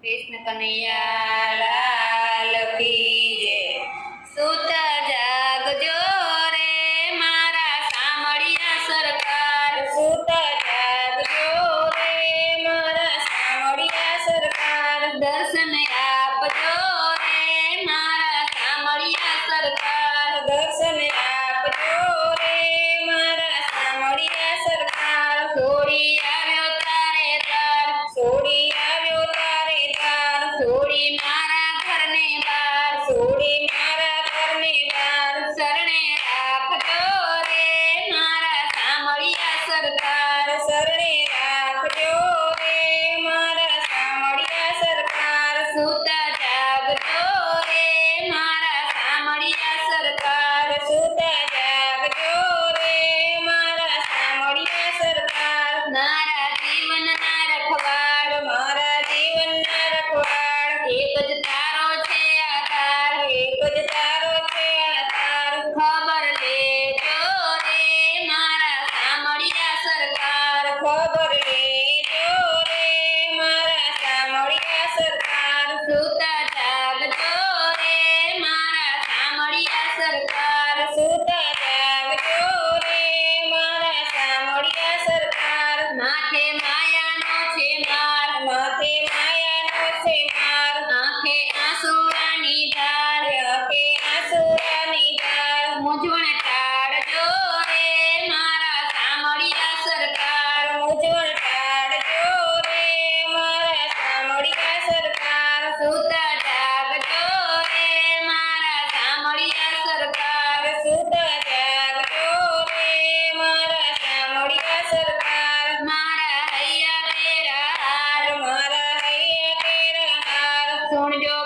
कृष्ण कन्हैया लाल की जय। सुत जागजो रे मारा सामड़िया सरकार, सुत जागजो रे मारा सामड़िया सरकार, दर्शन आपजो रे मारा सामड़िया सरकार, दर्शन आपजो रे मारा सामड़िया सरकार। सोड़ी આવ્યો તારે દ્વાર, સોડી આવ્યો તારે દ્વાર, સોડી મારા ઘરને બાર, સોડી મારા ઘરને બાર, શરણે રાખજો રે મારા સામળિયા સરકાર, શરણે રાખજો રે મારા સામળિયા સરકાર, સુતા જાગજો રે મારા સામળિયા સરકાર, સુતા જાગજો રે મારા સામળિયા સરકાર। મારા જીવનના રખવાડ, મારા જીવનના રખવાડ, એક જ તારો છે આધાર, એક જ તારો છે આધાર। ખબર લેજો રે મારા સામળિયા સરકાર, ખબર લેજો રે મારા સામળિયા સરકાર, સુતા જાગજો રે મારા સામળિયા સરકાર, સુતા જાગજો રે મારા સામળિયા સરકાર। માથે માયાનો છે માર, માથે માયાનો છે માર, આંખે આંસુડાની ધાર, આંખે આંસુડાની ધાર, મૂંઝવણ ટાળજો રે મારા સામળિયા સરકાર, મૂંઝવણ ટાળજો રે મારા સામળિયા સરકાર, સુતા જાગજો રે મારા સામળિયા સરકાર, સુતા જાગજો રે મારા સામળિયા સરકાર। મારા હૈયા તેરા હાર, મારા હૈયા તેરા હાર, સુણજો